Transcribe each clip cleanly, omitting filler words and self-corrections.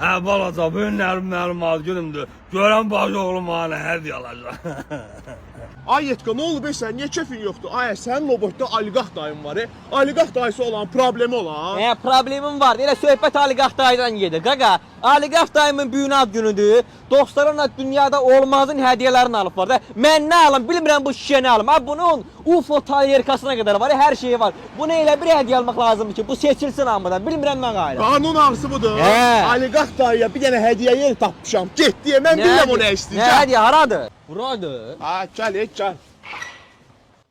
Balaca, bugün mənim ad günümdür. Görən bacı oğlum bana hədiyyə alacaq. Ay Yetka, nə olub sən? Niyə kefin yoxdur? Ay, sənin robotda oliqarx dayın var. Oliqarx dayısı olan problemi olan. Problemim var. Elə söhbət oliqarx dayıdan gedir. Qaqa, oliqarx dayımın büyün ad günüdür. Dostlarına dünyada olmazın hədiyyələrini alıblar da. Mən nə alım, bilmirəm bu şişə nə alım. Bunun UFO tayyerkasına qədər var, hər şeyi var. Buna elə bir hədiyyə almaq lazımdır ki, bu seçilsin hamıdan. Bilmirəm mən qayla. Qanun ağrısı budur. Oliqarx dayıya bir dənə hədiyyə yeri tapmışam. Get deyə mən bilmirəm o nə istəyəcək. Nə hədiyyə, haradır? Buradır. Ha, gəl, gəl.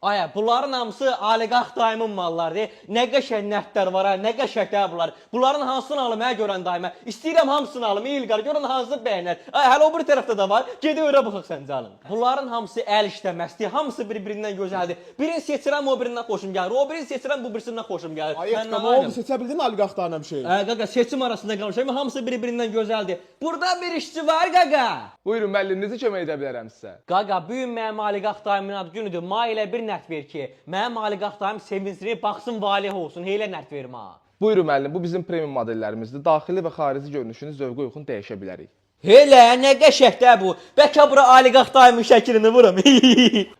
Aya, bunların hamısı oliqarx dayımın mallarıdır. Nə qəşəng nərtlər var, nə qəşənglər bunlar. Bunların hansını alım, görən dayıma. İstəyirəm hamısını alım, İlqar, görən hansını bəyənər. Ay, hələ o bir tərəfdə də var. Gedib öyrə baxaq sən canım. Bunların hamısı əl işləməzdir, hamısı bir-birindən gözəldir. Birini seçirəm, o birindən xoşum gəlir. O birini seçirəm, bu birisindən xoşum gəlir. Ay, Yetka, nə oldu? Seçə bildin oliqarx dayına bir şey? Qaqa, seçim arasında qalmışam, hamısı bir-birindən gözəldir. Burada bir işçi var, qaqa. Buyurun, müəlliminizi kömək edə bilərəm sizə. Qaqa, bu gün mənim oliqarx dayımın ad günüdür. Ma ilə bir nərt ver ki, mənim oliqarx dayım sevinsin, baxsın, valih olsun. Elə nərt verim ha. Buyurun müəllim, bu bizim premium modellərimizdir. Daxili və xarici görünüşünü zövqə uyğun dəyişə bilərik. Elə, nə qəşəngdir bu. Bəlkə bura oliqarx dayımın şəklini vuram.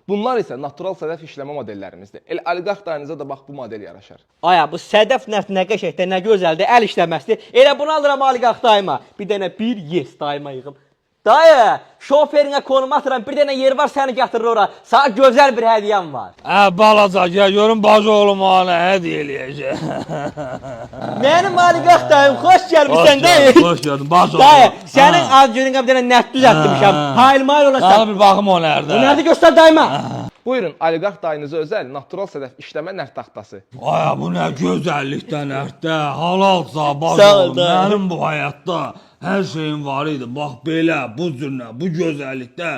Bunlar isə natural sədəf işləmə modellərimizdir. Elə oliqarx dayınıza da bax bu model yaraşar. Aya, bu sədəf nərt nə qəşəngdir, nə gözəldir, əl işləməzdir. Elə bunu alıram oliqarx dayıma. Bir dənə bir yes dayıma yığım. Dayı, şoferinə konum atıram, bir dənə yer var, səni gətirir ora. Sana gözəl bir hədiyyəm var. Balaca, gəl görün bacı oğlum bana hədiyyə eləyəcək. Mənim oliqarx dayım, xoş gəlmişsən dayı. Xoş gəldin, bacı oğlum. Dayı, sənin ad gününə bir dənə nərt düzəltmişəm. Hayl-mayl olasan. Al bir baxım o nerede? Bu nerede göster dayıma? Buyurun, oliqarx dayınıza özəl natural sədəf işləmə nərt taxtası. Aya bu nə gözəllikdən ərdə, halalsa bacı Sağ ol, oğlum. dayı. Mənim bu həyatda hər şeyim var idi. Bax belə, bu cürlə, bu gözəllikdə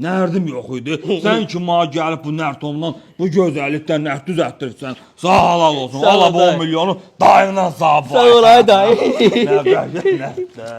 nərdim yox idi. Sən ki mənə gəlib bu nərtomdan, bu gözəllikdən nərt düzəltdirsən. Sağ halal olsun. Sağ ol, Allah bu dayı. 10 milyonu dayından sağ Sağ ol ay dayı. Nə qəşəng nərtdə.